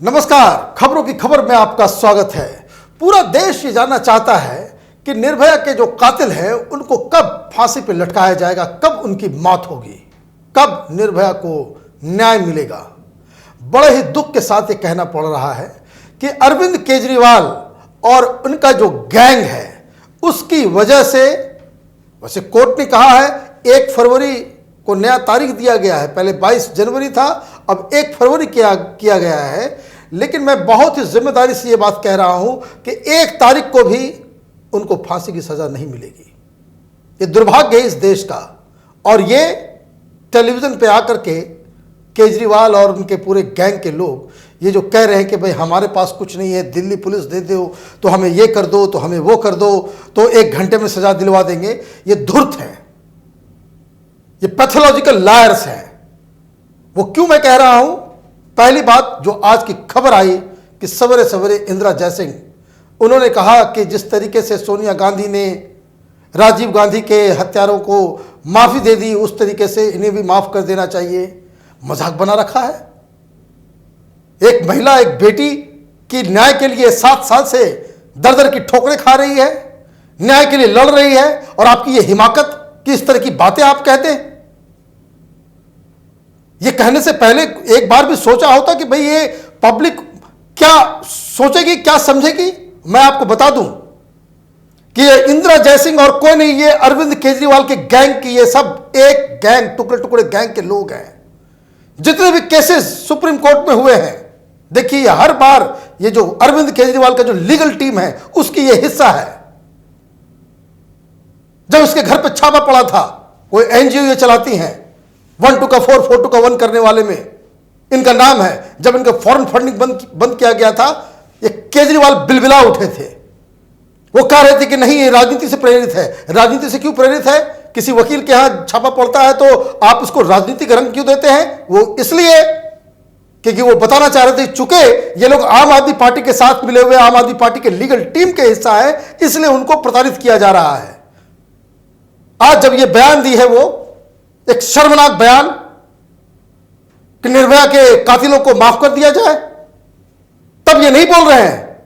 नमस्कार, खबरों की खबर में आपका स्वागत है। पूरा देश ये जानना चाहता है कि निर्भया के जो कातिल हैं उनको कब फांसी पर लटकाया जाएगा, कब उनकी मौत होगी, कब निर्भया को न्याय मिलेगा। बड़े ही दुख के साथ ये कहना पड़ रहा है कि अरविंद केजरीवाल और उनका जो गैंग है उसकी वजह से, वैसे कोर्ट ने कहा है 1 फरवरी को नया तारीख दिया गया है, पहले 22 जनवरी था, अब 1 फरवरी किया गया है। लेकिन मैं बहुत ही जिम्मेदारी से ये बात कह रहा हूं कि 1 तारीख को भी उनको फांसी की सजा नहीं मिलेगी। ये दुर्भाग्य है इस देश का। और ये टेलीविजन पे आकर के केजरीवाल और उनके पूरे गैंग के लोग ये जो कह रहे हैं कि भाई हमारे पास कुछ नहीं है, दिल्ली पुलिस दे दो तो हमें ये कर दो, तो हमें वो कर दो, तो 1 घंटे में सजा दिलवा देंगे, ये धूर्त है, ये पैथोलॉजिकल लायर्स हैं। वो क्यों मैं कह रहा हूं? पहली बात जो आज की खबर आई कि सवेरे सवेरे इंदिरा जयसिंह उन्होंने कहा कि जिस तरीके से सोनिया गांधी ने राजीव गांधी के हत्यारों को माफी दे दी उस तरीके से इन्हें भी माफ कर देना चाहिए। मजाक बना रखा है। एक महिला, एक बेटी की न्याय के लिए 7 साल से दर दर की ठोकरें खा रही है, न्याय के लिए लड़ रही है, और आपकी ये हिमाकत कि इस तरह की बातें आप कहते हैं। ये कहने से पहले एक बार भी सोचा होता कि भाई ये पब्लिक क्या सोचेगी, क्या समझेगी। मैं आपको बता दूं कि ये इंदिरा जयसिंह और कोई नहीं, ये अरविंद केजरीवाल के गैंग की, ये सब एक गैंग, टुकड़े टुकड़े गैंग के लोग हैं। जितने भी केसेस सुप्रीम कोर्ट में हुए हैं, देखिए हर बार ये जो अरविंद केजरीवाल का जो लीगल टीम है उसकी ये हिस्सा है। जब उसके घर पे छापा पड़ा था, कोई एनजीओ ये चलाती हैं, 1 to 4, 4 to 1 करने वाले में इनका नाम है। जब इनका फॉरेन फंडिंग बंद किया गया था, ये केजरीवाल बिलबिला उठे थे। वो कह रहे थे कि नहीं, ये राजनीति से प्रेरित है। राजनीति से क्यों प्रेरित है? किसी वकील के यहां छापा पड़ता है तो आप उसको राजनीतिक रंग क्यों देते हैं? वो इसलिए क्योंकि वो बताना चाह रहे थे, चूंकि ये लोग आम आदमी पार्टी के साथ मिले हुए आम आदमी पार्टी के लीगल टीम के हिस्सा है, इसलिए उनको प्रताड़ित किया जा रहा है। आज जब ये बयान दी है, वो एक शर्मनाक बयान कि निर्भया के कातिलों को माफ कर दिया जाए, तब ये नहीं बोल रहे हैं।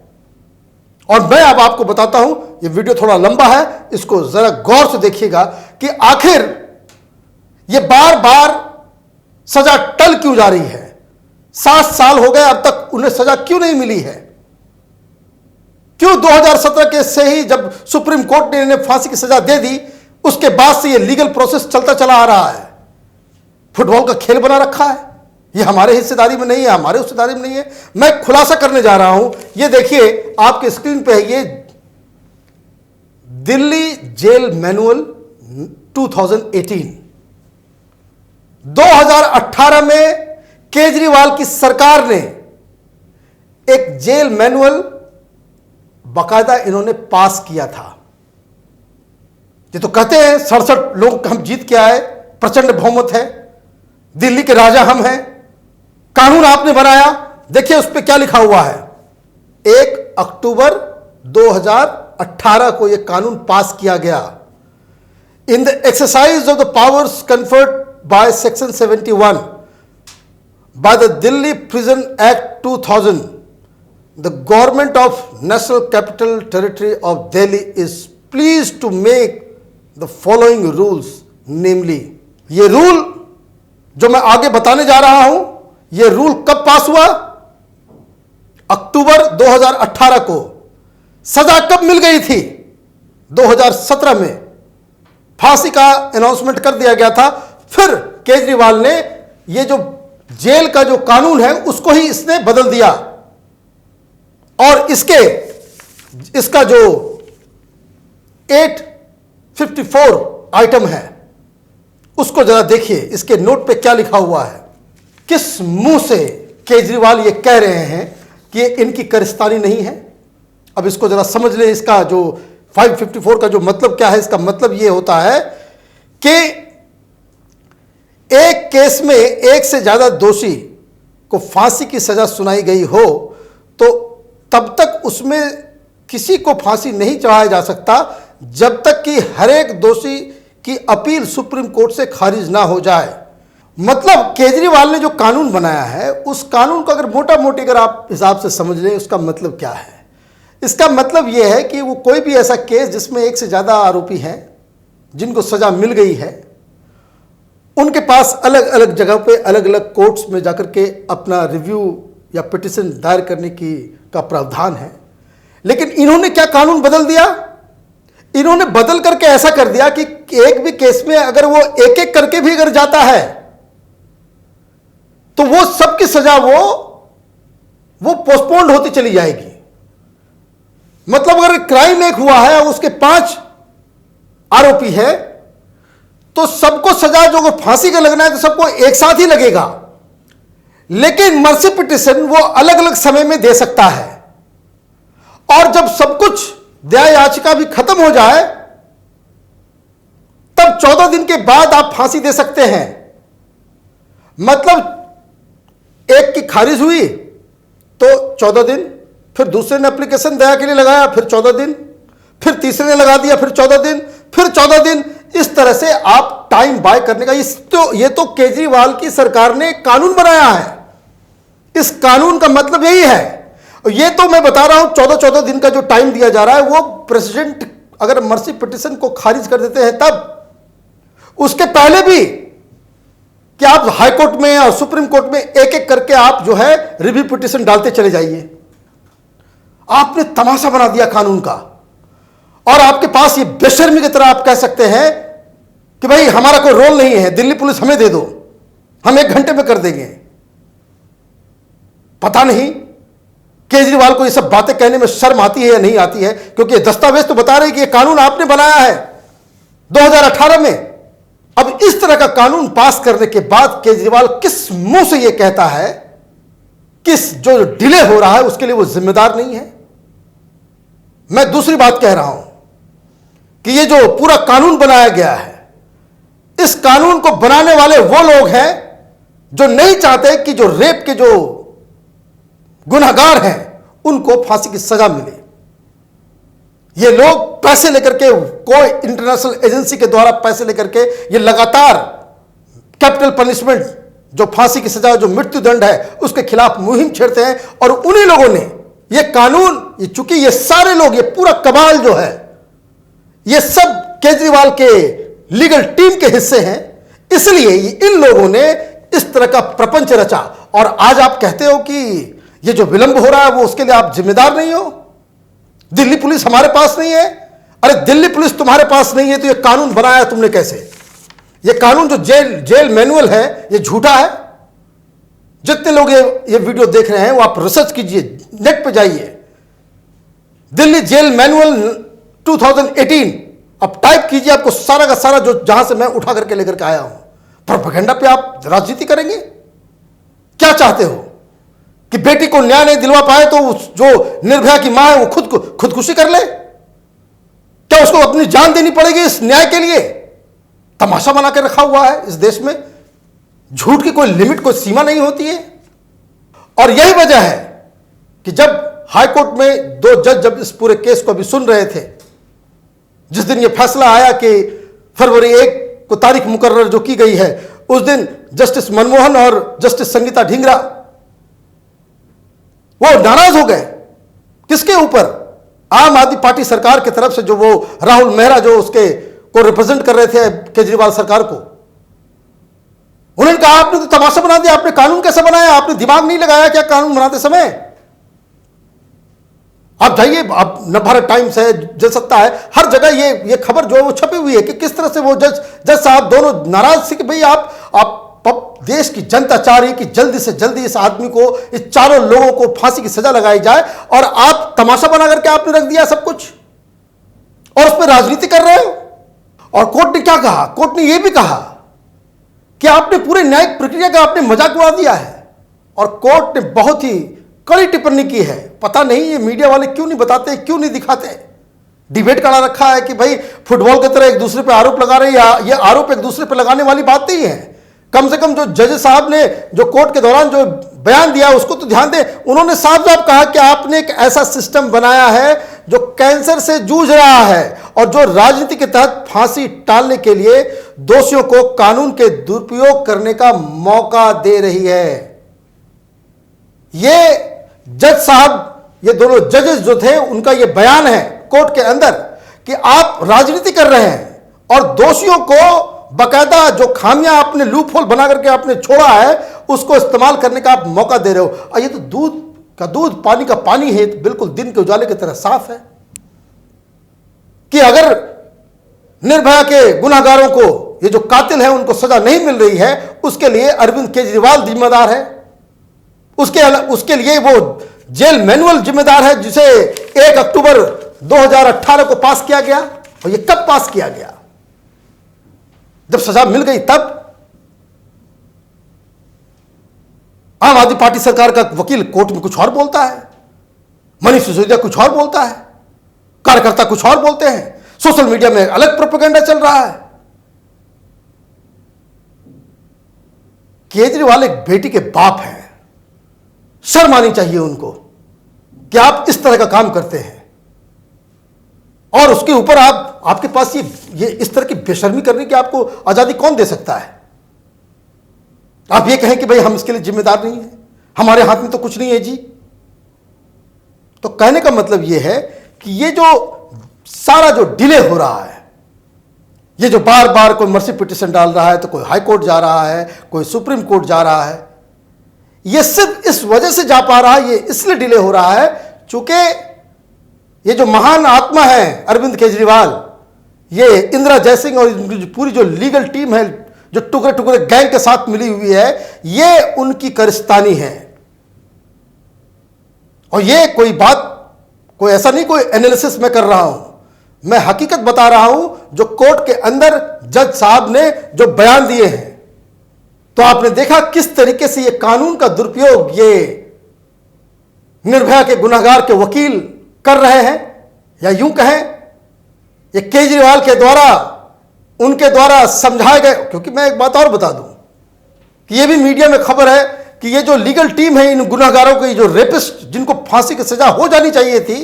और मैं अब आपको बताता हूं, ये वीडियो थोड़ा लंबा है, इसको जरा गौर से देखिएगा कि आखिर ये बार बार सजा टल क्यों जा रही है। 7 साल हो गए, अब तक उन्हें सजा क्यों नहीं मिली है? क्यों 2017 के से ही जब सुप्रीम कोर्ट ने इन्हें फांसी की सजा दे दी, उसके बाद से ये लीगल प्रोसेस चलता चला आ रहा है? फुटबॉल का खेल बना रखा है। ये हमारे हिस्सेदारी में नहीं है, हमारे हिस्सेदारी में नहीं है। मैं खुलासा करने जा रहा हूं। ये देखिए आपके स्क्रीन पे है, ये दिल्ली जेल मैनुअल 2018। 2018 में केजरीवाल की सरकार ने एक जेल मैनुअल बाकायदा इन्होंने पास किया था। ये तो कहते हैं 67 लोग हम जीत के आए, प्रचंड बहुमत है, दिल्ली के राजा हम हैं, कानून आपने बनाया। देखिए उस पर क्या लिखा हुआ है। 1 अक्टूबर 2018 को यह कानून पास किया गया। In the exercise of the powers conferred by section 71 by the Delhi prison act 2000, the government of national capital territory of Delhi is please to make the following rules, namely. ये रूल जो मैं आगे बताने जा रहा हूं, ये रूल कब पास हुआ? अक्टूबर 2018 को। सजा कब मिल गई थी? 2017 में फांसी का अनाउंसमेंट कर दिया गया था। फिर केजरीवाल ने ये जो जेल का जो कानून है उसको ही इसने बदल दिया। और इसका जो 854 आइटम है उसको जरा देखिए, इसके नोट पे क्या लिखा हुआ है। किस मुंह से केजरीवाल ये कह रहे हैं कि इनकी कारस्तानी नहीं है? अब इसको जरा समझ लें। इसका जो 554 का जो मतलब क्या है, इसका मतलब ये होता है कि एक केस में 1 से ज्यादा दोषी को फांसी की सजा सुनाई गई हो तो तब तक उसमें किसी को फांसी नहीं चढ़ाया जा सकता जब तक कि हर एक दोषी की अपील सुप्रीम कोर्ट से खारिज ना हो जाए। मतलब केजरीवाल ने जो कानून बनाया है, उस कानून को अगर मोटा मोटी अगर आप हिसाब से समझ लें, उसका मतलब क्या है? इसका मतलब यह है कि वो कोई भी ऐसा केस जिसमें एक से ज़्यादा आरोपी हैं, जिनको सज़ा मिल गई है, उनके पास अलग अलग जगह पे अलग अलग कोर्ट्स में जाकर के अपना रिव्यू या पिटिशन दायर करने का प्रावधान है। लेकिन इन्होंने क्या कानून बदल दिया? इन्होंने बदल करके ऐसा कर दिया कि एक भी केस में अगर वो एक एक करके भी अगर जाता है तो वो सबकी सजा वो पोस्टपोन्ड होती चली जाएगी। मतलब अगर क्राइम एक हुआ है, उसके 5 आरोपी है, तो सबको सजा जो फांसी का लगना है तो सबको एक साथ ही लगेगा। लेकिन मर्सी पिटिशन वो अलग अलग समय में दे सकता है, और जब सब कुछ दया याचिका भी खत्म हो जाए तब 14 दिन के बाद आप फांसी दे सकते हैं। मतलब एक की खारिज हुई तो 14 दिन, फिर दूसरे ने एप्लीकेशन दया के लिए लगाया, फिर 14 दिन, फिर तीसरे ने लगा दिया, फिर 14 दिन, फिर 14 दिन। इस तरह से आप टाइम बाय करने का ये तो केजरीवाल की सरकार ने कानून बनाया है। इस कानून का मतलब यही है। ये तो मैं बता रहा हूं, 14 दिन का जो टाइम दिया जा रहा है, वो प्रेसिडेंट अगर मर्सी पिटिशन को खारिज कर देते हैं तब, उसके पहले भी कि आप हाई कोर्ट में और सुप्रीम कोर्ट में एक एक करके आप जो है रिव्यू पिटिशन डालते चले जाइए। आपने तमाशा बना दिया कानून का, और आपके पास ये बेशर्मी की तरह आप कह सकते हैं कि भाई हमारा कोई रोल नहीं है, दिल्ली पुलिस हमें दे दो, हम 1 घंटे में कर देंगे। पता नहीं केजरीवाल को ये सब बातें कहने में शर्म आती है या नहीं आती है, क्योंकि ये दस्तावेज तो बता रहे हैं कि ये कानून आपने बनाया है 2018 में। अब इस तरह का कानून पास करने के बाद केजरीवाल किस मुंह से ये कहता है कि जो डिले हो रहा है उसके लिए वो जिम्मेदार नहीं है? मैं दूसरी बात कह रहा हूं कि ये जो पूरा कानून बनाया गया है, इस कानून को बनाने वाले वो लोग हैं जो नहीं चाहते कि जो रेप के जो गुनहगार हैं उनको फांसी की सजा मिले। ये लोग पैसे लेकर के, कोई इंटरनेशनल एजेंसी के द्वारा पैसे लेकर के ये लगातार कैपिटल पनिशमेंट, जो फांसी की सजा, जो मृत्यु दंड है, उसके खिलाफ मुहिम छेड़ते हैं। और उन्हीं लोगों ने ये कानून, चूंकि ये सारे लोग, ये पूरा कबाल जो है, ये सब केजरीवाल के लीगल टीम के हिस्से हैं, इसलिए इन लोगों ने इस तरह का प्रपंच रचा। और आज आप कहते हो कि ये जो विलंब हो रहा है वो उसके लिए आप जिम्मेदार नहीं हो? दिल्ली पुलिस हमारे पास नहीं है? अरे दिल्ली पुलिस तुम्हारे पास नहीं है तो ये कानून बनाया तुमने कैसे? ये कानून जो जेल मैनुअल है, ये झूठा है। जितने लोग ये वीडियो देख रहे हैं वो आप रिसर्च कीजिए, नेट पे जाइए, दिल्ली जेल मैनुअल 2018 अब टाइप कीजिए, आपको सारा का सारा जो जहां से मैं उठा करके लेकर के आया हूं। प्रोपेगेंडा पे आप राजनीति करेंगे? क्या चाहते हो कि बेटी को न्याय नहीं दिलवा पाए तो जो निर्भया की मां है वो खुदकुशी कर ले? क्या उसको अपनी जान देनी पड़ेगी इस न्याय के लिए? तमाशा बना के रखा हुआ है इस देश में। झूठ की कोई लिमिट, कोई सीमा नहीं होती है। और यही वजह है कि जब हाई कोर्ट में 2 जज जब इस पूरे केस को अभी सुन रहे थे, जिस दिन यह फैसला आया कि फरवरी 1 को तारीख मुकर्रर जो की गई है, उस दिन जस्टिस मनमोहन और जस्टिस संगीता ढींगरा वो नाराज हो गए। किसके ऊपर? आम आदमी पार्टी सरकार की तरफ से जो वो राहुल मेहरा जो उसके को रिप्रेजेंट कर रहे थे केजरीवाल सरकार को। उन्होंने कहा आपने तो तमाशा बना दिया, आपने कानून कैसे बनाया? आपने दिमाग नहीं लगाया क्या कानून बनाते समय? आप जाइए, आप नवभारत टाइम्स है, जनसत्ता है, हर जगह ये खबर जो है वो छपी हुई है कि किस तरह से वो जज साहब दोनों नाराज थे कि भाई आप देश की जनता चाह रही कि जल्दी से जल्दी इस आदमी को, इस चारों लोगों को फांसी की सजा लगाई जाए, और आप तमाशा बना करके आपने रख दिया सब कुछ और उस पर राजनीति कर रहे हो। और कोर्ट ने क्या कहा? कोर्ट ने यह भी कहा कि आपने पूरे न्यायिक प्रक्रिया का आपने मजाक उड़ा दिया है। और कोर्ट ने बहुत ही कड़ी टिप्पणी की है। पता नहीं ये मीडिया वाले क्यों नहीं बताते, क्यों नहीं दिखाते। डिबेट करा रखा है कि भाई फुटबॉल की तरह एक दूसरे पे आरोप लगा रहे हैं। ये आरोप एक दूसरे पे लगाने वाली बात नहीं है। कम से कम जो जज साहब ने जो कोर्ट के दौरान जो बयान दिया उसको तो ध्यान दें। उन्होंने साफ साफ कहा कि आपने एक ऐसा सिस्टम बनाया है जो कैंसर से जूझ रहा है और जो राजनीति के तहत फांसी टालने के लिए दोषियों को कानून के दुरुपयोग करने का मौका दे रही है। ये जज साहब, ये दोनों जजेस जो थे, उनका ये बयान है कोर्ट के अंदर कि आप राजनीति कर रहे हैं और दोषियों को बकायदा जो खामियां आपने लूप होल बना करके आपने छोड़ा है उसको इस्तेमाल करने का आप मौका दे रहे हो। और ये तो दूध का दूध पानी का पानी है, तो बिल्कुल दिन के उजाले की तरह साफ है कि अगर निर्भया के गुनाहगारों को, ये जो कातिल हैं, उनको सजा नहीं मिल रही है, उसके लिए अरविंद केजरीवाल जिम्मेदार है। उसके लिए वो जेल मैनुअल जिम्मेदार है जिसे 1 अक्टूबर 2018 को पास किया गया। और ये कब पास किया गया? जब सजा मिल गई तब। आम आदमी पार्टी सरकार का वकील कोर्ट में कुछ और बोलता है, मनीष सिसोदिया कुछ और बोलता है, कार्यकर्ता कुछ और बोलते हैं, सोशल मीडिया में अलग प्रोपेगेंडा चल रहा है। केजरीवाल एक बेटी के बाप हैं, शर्म आनी चाहिए उनको कि आप इस तरह का काम करते हैं और उसके ऊपर आपके पास ये इस तरह की बेशर्मी करने की आपको आजादी कौन दे सकता है? आप ये कहें कि भाई हम इसके लिए जिम्मेदार नहीं है, हमारे हाथ में तो कुछ नहीं है जी। तो कहने का मतलब ये है कि ये जो सारा जो डिले हो रहा है, ये जो बार बार कोई मर्सी पिटीशन डाल रहा है, तो कोई हाई कोर्ट जा रहा है, कोई सुप्रीम कोर्ट जा रहा है, ये सिर्फ इस वजह से जा पा रहा है, ये इसलिए डिले हो रहा है चूंकि ये जो महान आत्मा है अरविंद केजरीवाल, ये इंदिरा जयसिंह और पूरी जो लीगल टीम है, जो टुकड़े टुकड़े गैंग के साथ मिली हुई है, ये उनकी कारस्तानी है। और ये कोई बात, कोई ऐसा नहीं कोई एनालिसिस मैं कर रहा हूं, मैं हकीकत बता रहा हूं जो कोर्ट के अंदर जज साहब ने जो बयान दिए हैं। तो आपने देखा किस तरीके से ये कानून का दुरुपयोग ये निर्भया के गुनहगार के वकील कर रहे हैं, या यूं कहें ये केजरीवाल के द्वारा, उनके द्वारा समझाए गए। क्योंकि मैं एक बात और बता दूं कि ये भी मीडिया में खबर है कि ये जो लीगल टीम है, इन गुनहगारों की, जो रेपिस्ट जिनको फांसी की सजा हो जानी चाहिए थी,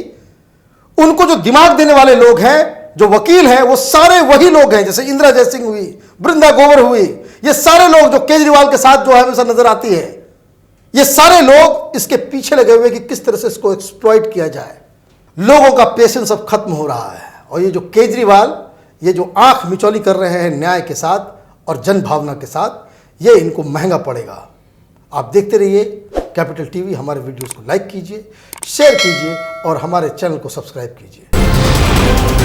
उनको जो दिमाग देने वाले लोग हैं, जो वकील हैं, वो सारे वही लोग हैं, जैसे इंदिरा जयसिंह हुई, बृंदा ग्रोवर हुई, ये सारे लोग जो केजरीवाल के साथ जो हमेशा नजर आती है, ये सारे लोग इसके पीछे लगे हुए कि किस तरह से इसको एक्सप्लॉइट किया जाए। लोगों का पेशेंस अब खत्म हो रहा है और ये जो केजरीवाल, ये जो आंख मिचौली कर रहे हैं न्याय के साथ और जन भावना के साथ, ये इनको महंगा पड़ेगा। आप देखते रहिए कैपिटल टीवी। हमारे वीडियोस को लाइक कीजिए, शेयर कीजिए और हमारे चैनल को सब्सक्राइब कीजिए।